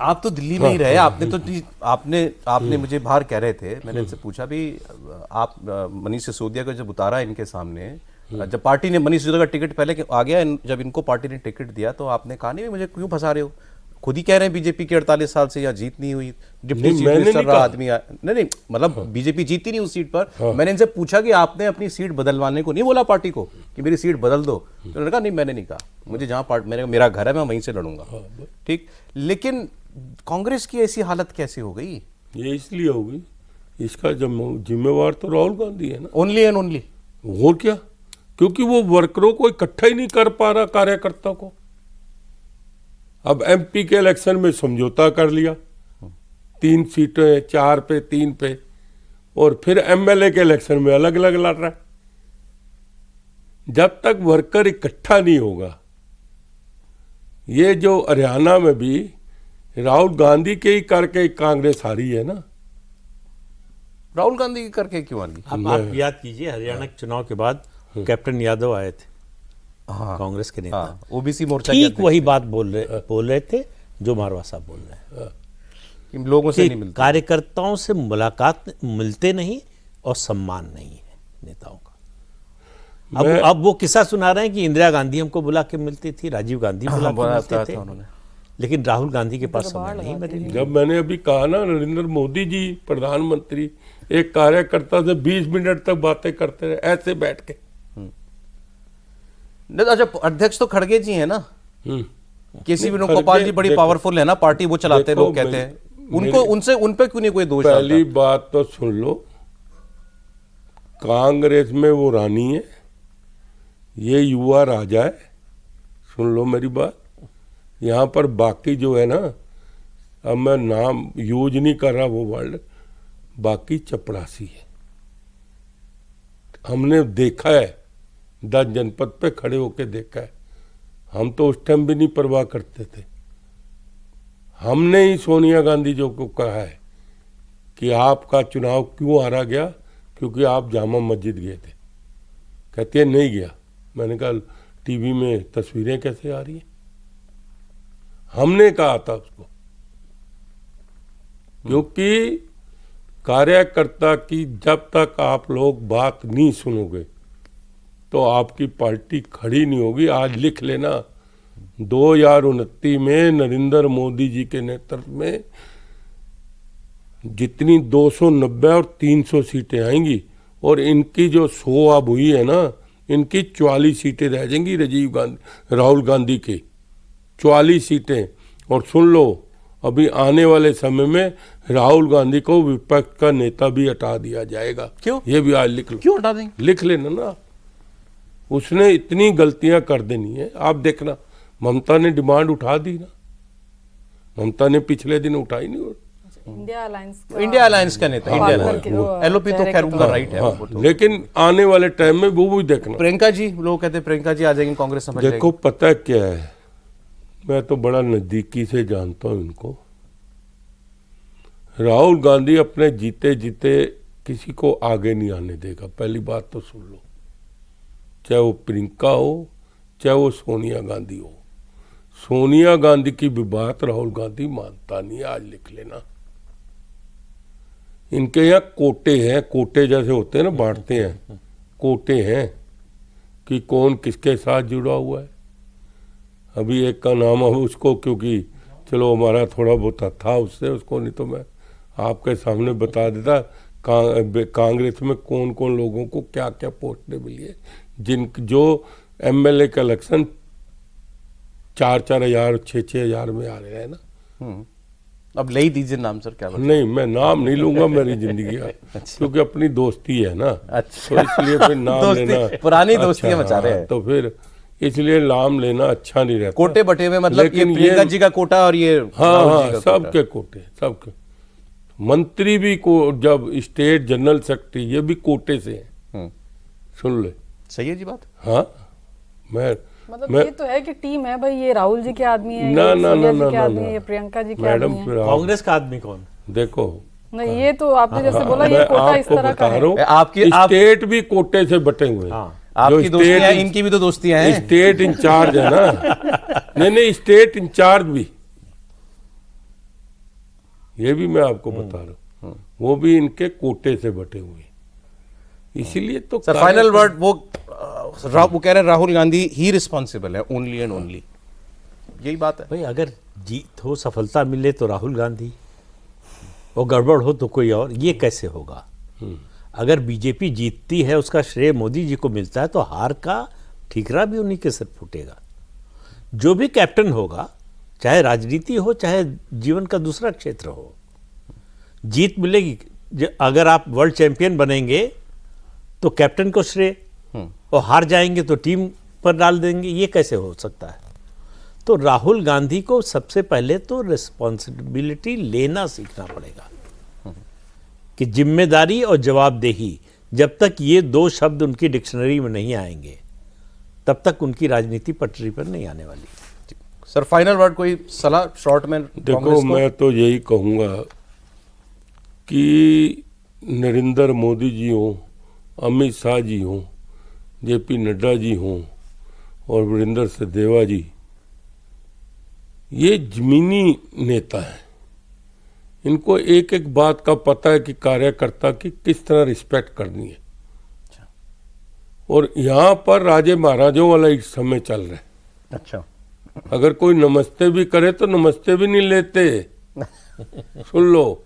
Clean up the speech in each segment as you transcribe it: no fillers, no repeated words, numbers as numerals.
आप तो दिल्ली में ही रहे, आपने तो आपने मुझे बाहर कह रहे थे, मैंने इनसे पूछा भी आप मनीष सिसोदिया को जब उतारा इनके सामने, जब पार्टी ने मनीष सिसोदिया का टिकट पहले आ गया, जब इनको पार्टी ने टिकट दिया तो आपने कहा नहीं मुझे क्यों फंसा रहे हो, खुद ही कह रहे हैं बीजेपी के 48 साल से यहाँ जीत नहीं हुई, डिप्टी चीफ मिनिस्टर रहा आदमी, नहीं मतलब बीजेपी जीती नहीं उस सीट पर। मैंने इनसे पूछा कि आपने अपनी सीट बदलवाने को नहीं बोला पार्टी को कि मेरी सीट बदल दो, तो उन्होंने कहा नहीं मैंने नहीं कहा, मुझे जहाँ मेरा घर है मैं वहीं से लड़ूंगा। ठीक, लेकिन कांग्रेस की ऐसी हालत कैसे हो गई? ये इसलिए हो गई, इसका जिम्मेवार तो राहुल गांधी है ना, ओनली एंड ओनली। और क्या, क्योंकि वो वर्करों को इकट्ठा ही नहीं कर पा रहा, कार्यकर्ता को। अब एमपी के इलेक्शन में समझौता कर लिया, 3 सीटें 4 पे 3 पे, और फिर एमएलए के इलेक्शन में अलग अलग लड़ रहा है। जब तक वर्कर इकट्ठा नहीं होगा, ये जो हरियाणा में भी राहुल गांधी के ही करके कांग्रेस हारी है ना। राहुल गांधी की करके क्यों हारी? आप याद कीजिए, हरियाणा के चुनाव के बाद कैप्टन यादव आए थे, कांग्रेस के नेता, ओबीसी मोर्चा, ठीक वही बात बोल रहे थे जो मारवा साहब बोल रहे हैं, इन लोगों से नहीं मिलते, कार्यकर्ताओं से मुलाकात मिलते नहीं और सम्मान नहीं है नेताओं का। अब वो किस्सा सुना रहे हैं कि इंदिरा गांधी हमको बुला के मिलती थी, राजीव गांधी बुला के मिलते थे, उन्होंने, लेकिन राहुल गांधी के पास समय नहीं मेरे लिए। जब मैंने अभी कहा ना, नरेंद्र मोदी जी प्रधानमंत्री एक कार्यकर्ता से 20 मिनट तक बातें करते रहे ऐसे बैठ के। अच्छा, अध्यक्ष तो खड़गे जी हैं ना, केसी वेणुगोपाल जी बड़ी पावरफुल है ना, पार्टी वो चलाते हैं, लोग कहते हैं उनको, उन पे क्यों नहीं कोई दोष? पहली बात तो सुन लो, कांग्रेस में वो रानी है, ये युवा राजा है, सुन लो मेरी बात। यहाँ पर बाकी जो है ना, अब मैं नाम यूज नहीं कर रहा वो वर्ड, बाकी चपरासी है। हमने देखा है, 10 जनपद पे खड़े होके देखा है। हम तो उस टाइम भी नहीं परवाह करते थे। हमने ही सोनिया गांधी जी को कहा है कि आपका चुनाव क्यों हारा गया, क्योंकि आप जामा मस्जिद गए थे। कहते हैं नहीं गया। मैंने कहा टीवी में तस्वीरें कैसे आ रही हैं? हमने कहा था उसको, क्योंकि कार्यकर्ता की जब तक आप लोग बात नहीं सुनोगे तो आपकी पार्टी खड़ी नहीं होगी। आज लिख लेना, 2029 में नरेंद्र मोदी जी के नेतृत्व में जितनी 290 और 300 सीटें आएंगी, और इनकी जो 100 अब हुई है ना, इनकी 44 सीटें रह जाएंगी राहुल गांधी की, 44 सीटें। और सुन लो, अभी आने वाले समय में राहुल गांधी को विपक्ष का नेता भी हटा दिया जाएगा। क्यों? ये भी आज लिख लो। क्यों हटा देंगे? लिख लेना ना, उसने इतनी गलतियां कर देनी है। आप देखना, ममता ने डिमांड उठा दी ना, ममता ने पिछले दिन उठाई नहीं। इंडिया अलायंस का नेता, इंडिया अलायंस, एलओपी तो खैर उनका राइट है, तो। लेकिन आने वाले टाइम में वो भी देखना। प्रियंका जी, लोग कहते हैं प्रियंका जी आ जाएंगे, कांग्रेस समझ देखो पता क्या है, मैं तो बड़ा नजदीकी से जानता हूं इनको। राहुल गांधी अपने जीते जीते किसी को आगे नहीं आने देगा। पहली बात तो सुन लो, चाहे वो प्रियंका हो, चाहे वो सोनिया गांधी हो। सोनिया गांधी की भी बात राहुल गांधी मानता नहीं, आज लिख लेना। इनके यहाँ कोटे हैं, कोटे जैसे होते हैं ना, बांटते हैं, कोटे हैं कि कौन किसके साथ जुड़ा हुआ है। अभी एक का नाम है उसको, क्योंकि चलो हमारा थोड़ा बहुत था उससे, उसको नहीं तो मैं आपके सामने बता देता कांग्रेस में कौन कौन लोगों को क्या क्या पोस्टें मिली है, जो एमएलए का इलेक्शन 4-4 हजार 6-6 हजार में आ रहे हैं ना। अब ले ही दीजिए नाम सर, क्या नहीं, मैं नाम नहीं लूंगा, मेरी जिंदगी का। अच्छा। क्योंकि अपनी दोस्ती है ना। अच्छा। तो इसलिए फिर नाम लेना, पुरानी दोस्तियां बचा रहे हैं, तो फिर इसलिए नाम लेना अच्छा नहीं रहता। कोटे बटे में, मतलब ये प्रियंका जी का कोटा और ये हाँ, सबके कोटे, सबके। मंत्री भी को जब स्टेट जनरल सेक्रेटरी, ये भी कोटे से है। सुन ले, सही है जी बात। हाँ, मतलब ये तो है कि टीम है भाई, ये राहुल जी के आदमी है, ना, ये प्रियंका जी के आदमी है। कांग्रेस का आदमी कौन? देखो नहीं, ये तो आपने जैसे बोला, ये कोटा इस तरह का है। आपकी स्टेट भी कोटे से बटे हुए हैं। आपकी दोस्तियां हैं, इनकी भी तो दोस्तियां हैं। स्टेट इंचार्ज है ना। नहीं, स्टेट इंचार्ज भी ये भी मैं आपको बता रहा हूँ, वो भी इनके कोटे से बटे हुए हैं। इसीलिए तो सर फाइनल वर्ड वो कह रहे हैं राहुल गांधी ही रिस्पॉन्सिबल है, ओनली एंड ओनली, यही बात है। भाई अगर जीत हो, सफलता मिले तो राहुल गांधी, और गड़बड़ हो तो कोई और, ये कैसे होगा? अगर बीजेपी जीतती है उसका श्रेय मोदी जी को मिलता है, तो हार का ठीकरा भी उन्हीं के सिर फूटेगा। जो भी कैप्टन होगा, चाहे राजनीति हो चाहे जीवन का दूसरा क्षेत्र हो, जीत मिलेगी। अगर आप वर्ल्ड चैंपियन बनेंगे तो कैप्टन को श्रेय, और हार जाएंगे तो टीम पर डाल देंगे, ये कैसे हो सकता है? तो राहुल गांधी को सबसे पहले तो रिस्पॉन्सिबिलिटी लेना सीखना पड़ेगा कि जिम्मेदारी और जवाबदेही, जब तक ये दो शब्द उनकी डिक्शनरी में नहीं आएंगे तब तक उनकी राजनीति पटरी पर नहीं आने वाली। सर फाइनल वर्ड कोई सलाह शॉर्ट में? देखो, मैं तो यही कहूँगा कि नरेंद्र मोदी जी हों, अमित शाह जी हों, जेपी नड्डा जी हों और वीरेंद्र सचदेवा जी, ये जमीनी नेता हैं। इनको एक एक बात का पता है कि कार्यकर्ता की किस तरह रिस्पेक्ट करनी है। और यहाँ पर राजे महाराजों वाला एक समय चल रहा है। अच्छा, अगर कोई नमस्ते भी करे तो नमस्ते भी नहीं लेते। सुन लो,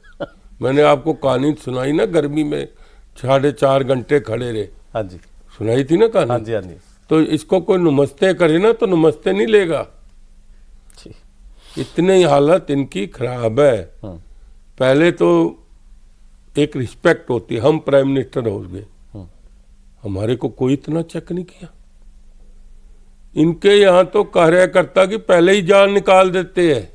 मैंने आपको कहानी सुनाई ना, गर्मी में 4.5 घंटे खड़े रहे। हाँ जी, सुनाई थी ना कहानी? हाँ जी, हाँ जी। तो इसको कोई नमस्ते करे ना तो नमस्ते नहीं लेगा। इतनी ही हालत इनकी खराब है। पहले तो एक रिस्पेक्ट होती, हम प्राइम मिनिस्टर हो गए, हमारे को कोई इतना चेक नहीं किया। इनके यहाँ तो कार्यकर्ता की पहले ही जान निकाल देते हैं,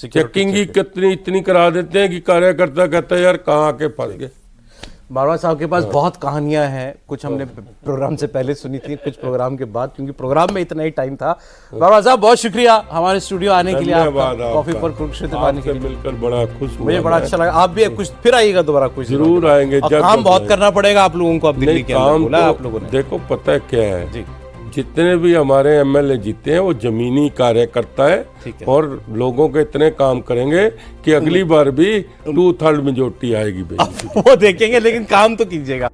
चेकिंग ही कितनी इतनी करा देते हैं कि कार्यकर्ता कहता है यार कहाँ आके फंस गए। बारवा साहब के पास बहुत कहानियां हैं, कुछ हमने प्रोग्राम से पहले सुनी थी, कुछ प्रोग्राम के बाद, क्योंकि प्रोग्राम में इतना ही टाइम था। बारवा साहब बहुत शुक्रिया हमारे स्टूडियो आने के लिए, आपका कॉफी पर कुरुक्षेत्र आने के लिए मिलकर बड़ा खुश हुआ। मुझे बड़ा अच्छा लगा। आप भी कुछ फिर आइएगा दोबारा, कुछ जरूर आएंगे। और काम बहुत करना पड़ेगा आप लोगों को, अब दिल्ली के अंदर बोला आप लोगों ने। देखो पता है क्या है जी, जितने भी हमारे एमएलए जीते हैं वो जमीनी कार्यकर्ता है और लोगों के इतने काम करेंगे कि अगली बार भी 2/3 मेजोरिटी आएगी। वो देखेंगे, लेकिन काम तो कीजिएगा।